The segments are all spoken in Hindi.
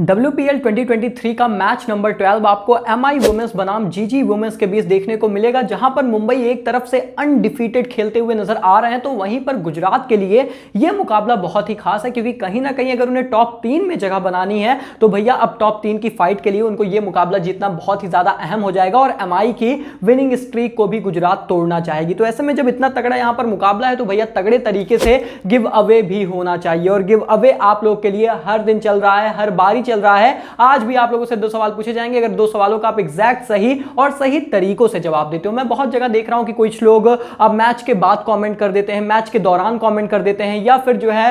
WPL 2023 का मैच नंबर 12 आपको MI वुमेन्स बनाम GG वुमेन्स के बीच देखने को मिलेगा, जहां पर मुंबई एक तरफ से अनडिफीटेड खेलते हुए नजर आ रहे हैं, तो वहीं पर गुजरात के लिए यह मुकाबला बहुत ही खास है, क्योंकि कहीं ना कहीं अगर उन्हें टॉप 3 में जगह बनानी है तो भैया अब टॉप 3 की फाइट के लिए उनको यह मुकाबला जीतना बहुत ही ज्यादा अहम हो जाएगा और MI की विनिंग स्ट्रीक को भी गुजरात तोड़ना चाहेगी। तो ऐसे में जब इतना तगड़ा यहां पर मुकाबला है तो भैया तगड़े तरीके से गिव अवे भी होना चाहिए, और गिव अवे आप लोग के लिए हर दिन चल रहा है, हर बारी चल रहा है। आज भी आप लोगों से 2 सवाल पूछे जाएंगे, अगर 2 सवालों का आप एग्जैक्ट सही और सही तरीकों से जवाब देते हो। मैं बहुत जगह देख रहा हूं कि कुछ लोग अब मैच के बाद कमेंट कर देते हैं, मैच के दौरान कमेंट कर देते हैं, या फिर जो है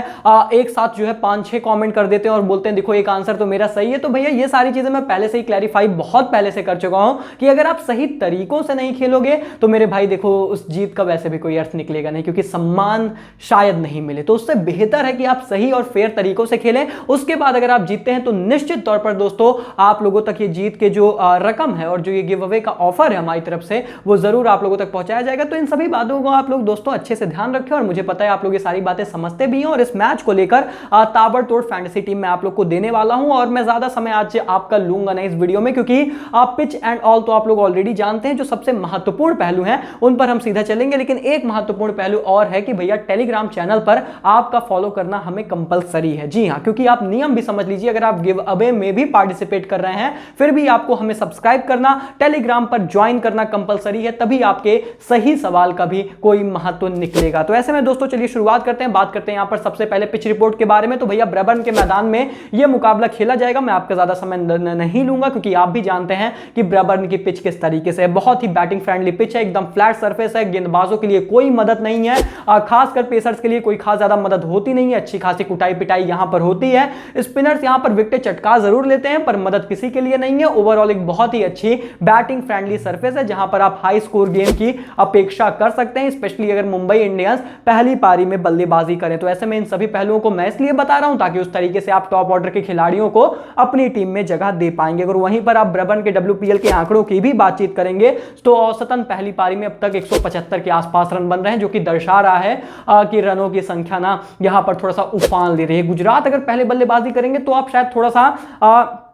एक साथ जो है 5-6 कमेंट कर देते हैं और बोलते हैं देखो एक आंसर तो मेरा सही है। तो भैया ये सारी चीजें मैं पहले से ही क्लैरिफाई बहुत पहले से कर चुका हूं कि अगर आप सही तरीकों से नहीं खेलोगे तो मेरे भाई देखो उस जीत का वैसे भी कोई अर्थ निकलेगा नहीं, क्योंकि सम्मान शायद नहीं मिले। तो उससे बेहतर है कि आप सही और फेयर तरीकों से खेलें, उसके बाद अगर आप जीतते हैं तो निश्चित तौर पर दोस्तों आप लोगों तक ये जीत के जो रकम है और जो ये गिव अवे का ऑफर है हमारी तरफ से वो जरूर आप लोगों तक पहुंचाया जाएगा। तो इन सभी बातों को आप लोग दोस्तों अच्छे से ध्यान रखें, और मुझे पता है आप लोग ये सारी बातें समझते भी हैं, और इस मैच को लेकर ताबड़तोड़ फैंटेसी टीम में आप लोग को देने वाला हूं। और मैं ज्यादा समय आज आपका लूंगा नहीं इस वीडियो में, क्योंकि आप पिच एंड ऑल तो आप लोग ऑलरेडी जानते हैं। जो सबसे महत्वपूर्ण पहलू हैं उन पर हम सीधा चलेंगे, लेकिन एक महत्वपूर्ण पहलू और है कि भैया टेलीग्राम चैनल पर आपका फॉलो करना हमें कंपलसरी है। जी हां, क्योंकि आप नियम भी समझ लीजिए, अगर आप गिव अवे में भी पार्टिसिपेट कर रहे हैं फिर भी आपको हमें सब्सक्राइब करना, टेलीग्राम पर ज्वाइन करना कंपलसरी है, तभी आपके सही सवाल का भी कोई महत्व निकलेगा। तो ऐसे में दोस्तों चलिए शुरुआत करते हैं, बात करते हैं यहां पर सबसे पहले पिच रिपोर्ट के बारे में। तो भैया ब्रैबर्न के मैदान में यह मुकाबला खेला जाएगा। मैं आपका ज्यादा समय नहीं लूंगा, क्योंकि आप भी जानते हैं कि ब्रैबर्न की पिच किस तरीके से है। बहुत ही बैटिंग फ्रेंडली पिच है, एकदम फ्लैट सरफेस है, गेंदबाजों के लिए कोई मदद नहीं है, खासकर पेसर्स के लिए कोई खास ज्यादा मदद होती नहीं है। अच्छी खासी कुटाई पिटाई यहां पर होती है। स्पिनर्स यहां पर विकेट चटका जरूर लेते हैं, पर मदद किसी के लिए नहीं है। ओवरऑल एक बहुत ही अच्छी बैटिंग फ्रेंडली सरफेस है, जहां पर आप हाई स्कोर गेम की अपेक्षा कर सकते हैं, स्पेशली अगर मुंबई इंडियंस पहली पारी में बल्लेबाजी करें। तो ऐसे में इन सभी पहलुओं को मैं इसलिए बता रहा हूं ताकि उस तरीके से आप टॉप ऑर्डर के खिलाड़ियों को अपनी टीम में जगह दे पाएंगे। अगर वहीं पर आप ब्रैबर्न के WPL के आंकड़ों की भी बातचीत करेंगे तो औसतन पहली पारी में अब तक 175 के आसपास रन बन रहे हैं, जो कि दर्शा रहा है कि रनों की संख्या ना यहां पर थोड़ा सा उफान ले रही है। गुजरात अगर पहले बल्लेबाजी करेंगे तो आप शायद थोड़ा सा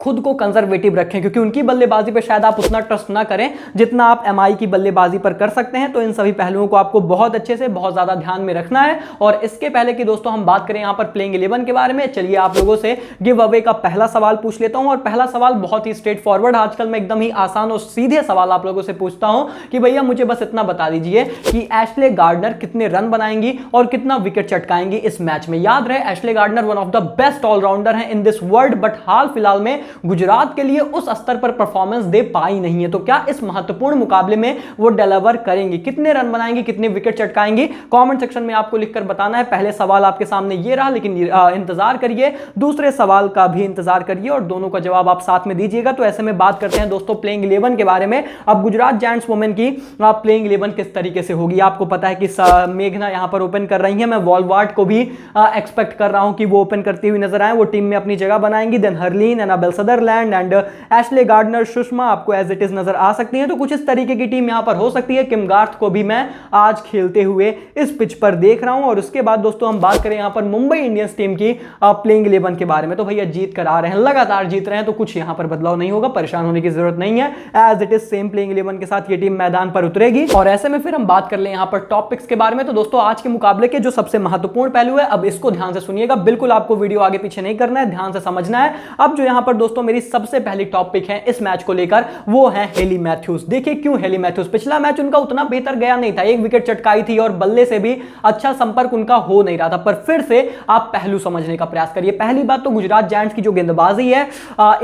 खुद को कंजर्वेटिव रखें, क्योंकि उनकी बल्लेबाजी पर शायद आप उतना ट्रस्ट ना करें जितना आप MI की बल्लेबाजी पर कर सकते हैं। तो इन सभी पहलुओं को आपको बहुत अच्छे से बहुत ज्यादा ध्यान में रखना है। और इसके पहले कि दोस्तों हम बात करें यहां पर प्लेइंग 11 के बारे में, चलिए आप लोगों से गिव अवे का पहला सवाल पूछ लेता हूं। और पहला सवाल बहुत ही स्ट्रेट फॉरवर्ड, आजकल मैं एकदम ही आसान और सीधे सवाल आप लोगों से पूछता हूं कि भैया मुझे बस इतना बता दीजिए कि एशले गार्डनर कितने रन बनाएंगी और कितना विकेट चटकाएंगी इस मैच में। याद रहे Ashleigh Gardner one of the best allrounder हैं इन दिस वर्ल्ड, बट हाल फिलहाल में गुजरात के लिए उस स्तर पर परफॉर्मेंस दे पाई नहीं है। तो क्या इस महत्वपूर्ण मुकाबले में वो डिलीवर करेंगी, कितने रन बनाएंगी, कितने विकेट चटकाएंगी? कमेंट सेक्शन में आपको लिखकर बताना है। पहले सवाल आपके सामने ये रहा, लेकिन इंतजार करिए, दूसरे सवाल का भी इंतजार करिए और दोनों का जवाब आप साथ में दीजिएगा। तो ऐसे में बात करते हैं दोस्तों प्लेइंग 11 के बारे में। अब गुजरात जायंट्स वुमेन की प्लेइंग 11 किस तरीके से होगी? आपको पता है कि मेघना यहां पर ओपन कर रही है, मैं वॉलवार्ट को भी एक्सपेक्ट कर रहा हूं कि वो ओपन करती हुई नजर आए, वो टीम में अपनी जगह बनाएंगी। Then Harleen, Annabel Sutherland and Ashleigh Gardner, Sushma आपको एज इट इज नजर आ सकती हैं। तो कुछ इस तरीके की टीम यहां पर हो सकती है। किम गार्थ को भी मैं आज खेलते हुए इस पिच पर देख रहा हूं। और उसके बाद दोस्तों हम बात करें यहां पर मुंबई इंडियंस टीम की प्लेइंग 11 के बारे में। तो भैया जीत कर आ रहे हैं, लगातार जीत रहे हैं, तो कुछ यहां पर बदलाव नहीं होगा, परेशान होने की जरूरत नहीं है। As it is same playing 11 के साथ ये टीम मैदान पर उतरेगी। और ऐसे में फिर हम बात कर ले यहां पर टॉप पिक्स के बारे में। तो दोस्तों आज के मुकाबले के जो सबसे महत्वपूर्ण पहलू है, अब इसको ध्यान से सुनिएगा, बिल्कुल आपको वीडियो आगे पीछे नहीं करना है, ध्यान से समझना है। अब जो यहां पर दोस्तों मेरी सबसे पहली टॉप पिक है इस मैच को लेकर, वो है हेली मैथ्यूज। देखिए क्यों हेली मैथ्यूज, पिछला मैच उनका उतना बेहतर गया नहीं था, एक विकेट चटकाई थी और बल्ले से भी अच्छा संपर्क उनका हो नहीं रहा था। पर फिर से आप पहलू समझने का प्रयास करिए। पहली बात तो गुजरात जायंट्स की जो गेंदबाजी है,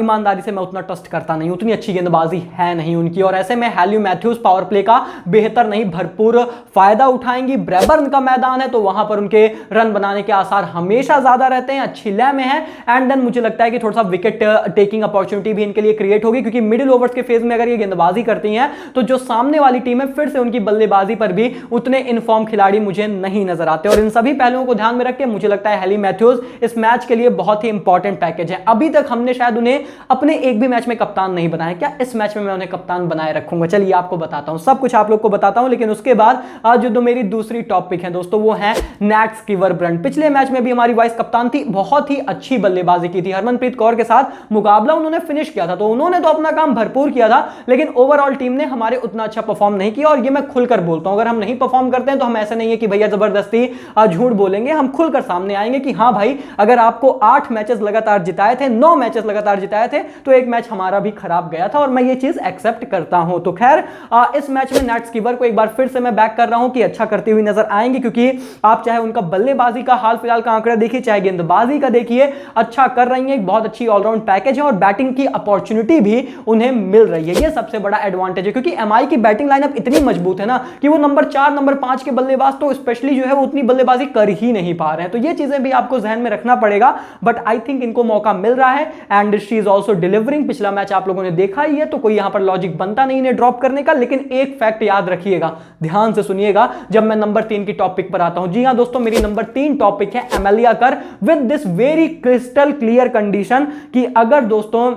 ईमानदारी से मैं उतना ट्रस्ट करता नहीं, उतनी अच्छी गेंदबाजी है नहीं उनकी। और ऐसे में हेली मैथ्यूज पावर प्ले का बेहतर नहीं भरपूर फायदा उठाएंगी। ब्रैबर्न का मैदान है तो वहां पर उनके रन बनाने के आसार हमेशा ज्यादा रहते हैं, अच्छी लय में है। एंड देन मुझे लगता है कि थोड़ा सा विकेट टेकिंग अपॉर्चुनिटी भी इनके लिए क्रिएट होगी, क्योंकि मिडिल ओवर्स के फेज में अगर ये गेंदबाजी करती हैं तो जो सामने वाली टीम है फिर से उनकी बल्लेबाजी पर भी उतने इनफॉर्म खिलाड़ी मुझे नहीं नजर आते। और इन सभी पहलुओं को ध्यान में रख के मुझे लगता है हेली मैथ्यूज इस मैच के लिए बहुत ही इंपॉर्टेंट पैकेज है। अभी तक हमने शायद उन्हें अपने एक भी मैच में कप्तान नहीं बनाया, क्या इस मैच में मैं उन्हें कप्तान बनाए रखूंगा? चलिए आपको बताता हूं, सब कुछ आप लोग को बताता हूं, लेकिन उसके बाद आज जो मेरी दूसरी टॉपिक है दोस्तों वो है नैट स्कीवरब्रंट। पिछले मैच में भी हमारी वाइस कप्तान थी, बहुत ही अच्छी बल्लेबाजी की थी, हरमनप्रीत कौर के साथ मुकाबला उन्होंने फिनिश किया था, तो उन्होंने तो अपना काम भरपूर किया था, लेकिन ओवरऑल टीम ने हमारे उतना अच्छा परफॉर्म नहीं किया। और ये मैं खुलकर बोलता हूं, अगर हम नहीं परफॉर्म करते हैं तो हम ऐसे नहीं है कि भैया जबरदस्ती झूठ बोलेंगे, हम खुलकर सामने आएंगे कि हां भाई अगर आपको 8 मैचेस लगातार जिताए थे, 9 मैचेस लगातार जिताए थे, तो एक मैच हमारा भी खराब गया था और मैं ये चीज एक्सेप्ट करता हूं। तो खैर इस मैच में नैट स्कीवर को एक बार फिर से मैं बैक कर रहा हूं कि अच्छा करती हुई नजर आएंगे, क्योंकि आप चाहे उनका बल्लेबाजी का हाल फिलहाल का आंकड़ा देखिए, चाहे गेंदबाजी का देखिए, अच्छा कर रही है, एक बहुत अच्छी ऑलराउंड पैकेज है और बैटिंग की अपॉर्चुनिटी भी उन्हें मिल रही है। ये सबसे बड़ा एडवांटेज है, क्योंकि एमआई की बैटिंग लाइनअप इतनी मजबूत है ना कि वो नंबर 4 नंबर 5 के बल्लेबाज तो स्पेशली जो है वो उतनी बल्लेबाजी कर ही नहीं पा रहे हैं। तो ये चीजें भी आपको ध्यान में रखना पड़ेगा, बट आई थिंक इनको मौका मिल रहा है and she is also delivering. पिछला मैच आप लोगों ने देखा ही है, तो कोई यहां पर लॉजिक बनता नहीं इन्हें ड्रॉप करने का। लेकिन एक फैक्ट याद रखिएगा, ध्यान से सुनिएगा जब मैं नंबर 3 की टॉपिक पर आता हूं। जी हां दोस्तों, मेरी नंबर 3 टॉपिक है एमेलिया कर with this very crystal clear condition कि अगर दोस्तों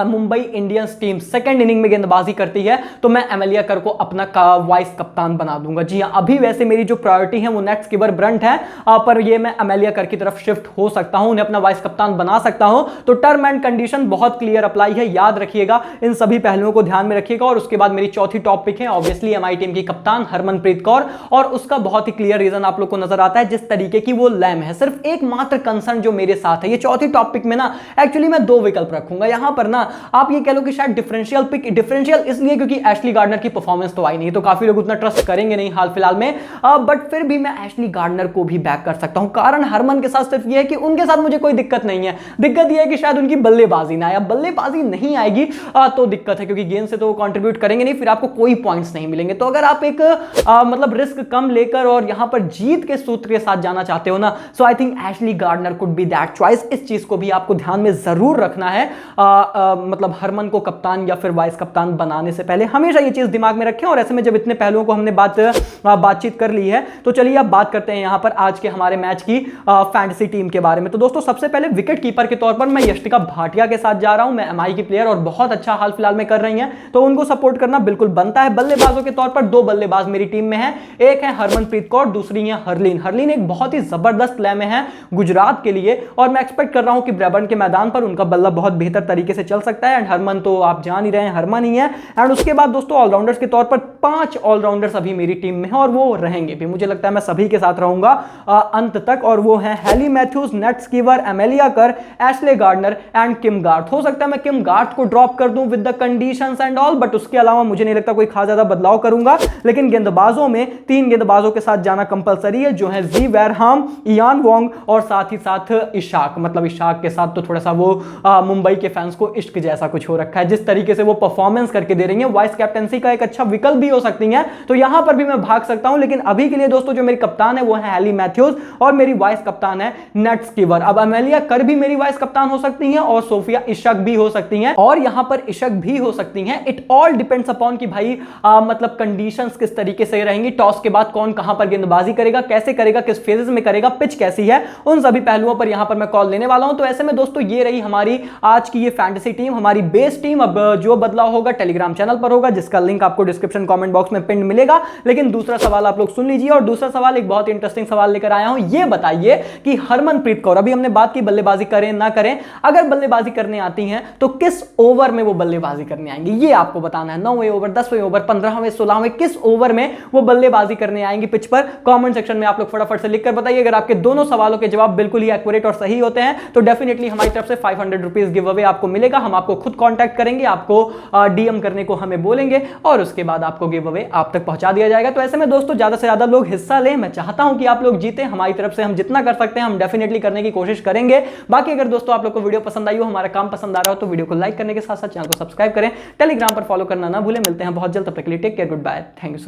Mumbai Indians team second inning में गेंदबाजी करती है तो मैं एमेलिया कर को अपना वाइस कप्तान बना दूंगा। जी हां, अभी वैसे मेरी जो प्रायोरिटी है वो नैट स्कीवरब्रंट है, पर ये मैं एमेलिया कर की तरफ शिफ्ट हो सकता हूं, उन्हें अपना वाइस कप्तान बना सकता हूं। तो टर्म एंड कंडीशन बहुत क्लियर अप्लाई है, याद रखिएगा, इन सभी पहलुओं को ध्यान में रखिएगा। और उसके बाद मेरी चौथी टॉपिक है ऑब्वियसली एमआई टीम की कप्तान हरमनप्रीत कौर, और उसका बहुत ही क्लियर रीजन आप लोग को नजर आता है, जिस तरीके की वो लैम है। सिर्फ एकमात्र कंसर्न जो मेरे साथ है, ये चौथी टॉपिक में ना एक्चुअली मैं 2 विकल्प रखूंगा यहां पर ना, आप ये कह लो कि शायद डिफरेंशियल पिक, डिफरेंशियल इसलिए क्योंकि एशली गार्डनर की परफॉर्मेंस तो आई नहीं, तो काफी लोग उतना ट्रस्ट करेंगे नहीं हाल फिलहाल में, बट फिर भी मैं एशली गार्डनर को भी बैक कर सकता हूं। कारण हरमन के साथ सिर्फ ये है कि उनके साथ मुझे कोई दिक्कत नहीं है, दिक्कत ये है कि शायद उनकी बल्लेबाजी ना आए, बल्लेबाजी नहीं आएगी तो दिक्कत है, क्योंकि गेंद से तो वो कंट्रीब्यूट करेंगे नहीं, फिर आपको कोई पॉइंट्स नहीं मिलेंगे। तो अगर आप एक मतलब रिस्क कम लेकर और यहां पर जीत के सूत्र के साथ जाना चाहते हो ना, so I think Ashleigh Gardner could be that choice. इस चीज को भी आपको ध्यान में जरूर रखना है, मतलब हरमन को कप्तान या फिर वाइस कप्तान बनाने से पहले हमेशा ये चीज दिमाग में रखें। और ऐसे में जब इतने पहलुओं को हमने बातचीत कर ली है, तो चलिए अब बात करते हैं यहां पर आज के हमारे मैच की फैंटेसी टीम के बारे में। तो दोस्तों सबसे पहले विकेट कीपर के तौर पर मैं यष्टिका भाटिया के साथ जा रहा हूं। मैं एमआई की प्लेयर और बहुत अच्छा हाल फिलहाल में कर रही हैं, तो उनको सपोर्ट करना बिल्कुल बनता है। बल्लेबाजों के तौर पर 2 बल्लेबाज मेरी टीम में हैं, एक है हरमनप्रीत कौर, दूसरी है हरलीन। हरलीन एक बहुत ही जबरदस्त लय में है गुजरात के लिए, और मैं एक्सपेक्ट कर रहा हूं कि ब्रैबर्न के मैदान पर उनका बल्ला बहुत बेहतर तरीके से चल सकता है। एंड हरमन तो आप जान ही रहे हैं, हरमन ही है। एंड उसके बाद दोस्तों ऑलराउंडर्स के तौर पर 5 ऑलराउंडर्स अभी मेरी टीम में हैं और वो रहेंगे भी, मुझे लगता है मैं सभी के साथ रहूंगा अंत तक। और वो हैं Hayley Matthews, Nat Sciver, Amelia Kerr, Ashleigh Gardner and Kim Garth. हो सकता है मैं किम गार्थ को ड्रॉप कर दूं with the conditions and all, but उसके अलावा मुझे नहीं लगता कोई खास ज्यादा बदलाव करूंगा। लेकिन गेंदबाजों में 3 गेंदबाजों के साथ जाना कंपलसरी है, जो है जी वेरहाम, इयान वोंग और साथ ही साथ इशाक। मतलब इशाक के साथ तो थोड़ा सा वो मुंबई के फैंस को इश्क जैसा कुछ हो रखा है, जिस तरीके से वो परफॉर्मेंस करके दे रही है। वाइस कैप्टनसी का एक अच्छा विकल्प भी हो सकती है, तो यहां पर भी मैं भाग सकता हूं। लेकिन अभी के लिए दोस्तों जो मेरी कप्तान है वो है हेली मैथ्यूज और मेरी वाइस कप्तान है नैट स्कीवर। अब एमेलिया कर भी मेरी वाइस कप्तान हो सकती हैं और सोफिया इशक भी हो सकती हैं, और यहां पर इशक भी हो सकती हैं। इट ऑल डिपेंड्स अपॉन कि भाई मतलब कंडीशंस किस तरीके से रहेंगी, टॉस के बाद कौन कहां पर गेंदबाजी करेगा, कैसे करेगा, किस फेजेस में करेगा, पिच कैसी है, उन सभी पहलुओं पर यहां पर मैं कॉल लेने वाला हूं। तो ऐसे में दोस्तों ये रही हमारी आज की ये फैंटेसी टीम, हमारी बेस टीम। अब जो बदलाव होगा टेलीग्राम चैनल पर होगा, जिसका लिंक आपको डिस्क्रिप्शन कमेंट बॉक्स में पिन मिलेगा। लेकिन दूसरा सवाल आप लोग सुन लीजिए, और दूसरा सवाल एक बहुत इंटरेस्टिंग सवाल लेकर आया हूं। ये बताइए कि हरमनप्रीत कौर, अभी हमने बात की बल्लेबाजी करें ना करें, अगर बल्लेबाजी करने आती हैं तो किस ओवर में वो बल्लेबाजी करने आएंगे, ये आपको बताना है। 9वें ओवर, 10वें ओवर, 15वें, 16वें, किस ओवर में वो बल्लेबाजी करने आएंगे पिच पर? कमेंट सेक्शन में आप लोग फटाफट से लिखकर बताइए। अगर आपके दोनों सवालों के जवाब बिल्कुल ही एक्यूरेट और सही होते हैं तो डेफिनेटली हमारी तरफ से 500 रुपीज गिव अवे आपको मिलेगा। हम आपको खुद कांटेक्ट करेंगे, आपको डीएम करने को हमें बोलेंगे और उसके बाद आपको गिव अवे आप तक पहुंचा दिया जाएगा। तो ऐसे में दोस्तों ज्यादा से ज्यादा लोग हिस्सा लें, मैं चाहता हूं कि आप लोग जीते। हमारी तरफ से हम जितना कर सकते हैं हम डेफिनेटली करने की कोशिश करेंगे। बाकी अगर दोस्तों आप लोग को वीडियो पसंद आई हो, हमारा काम पसंद आ रहा हो, तो वीडियो को लाइक करने के साथ साथ चैनल को सब्सक्राइब करें, टेलीग्राम पर फॉलो करना ना भूलें। मिलते हैं बहुत जल्द, तब तक के लिए take care, good bye, thank you so much.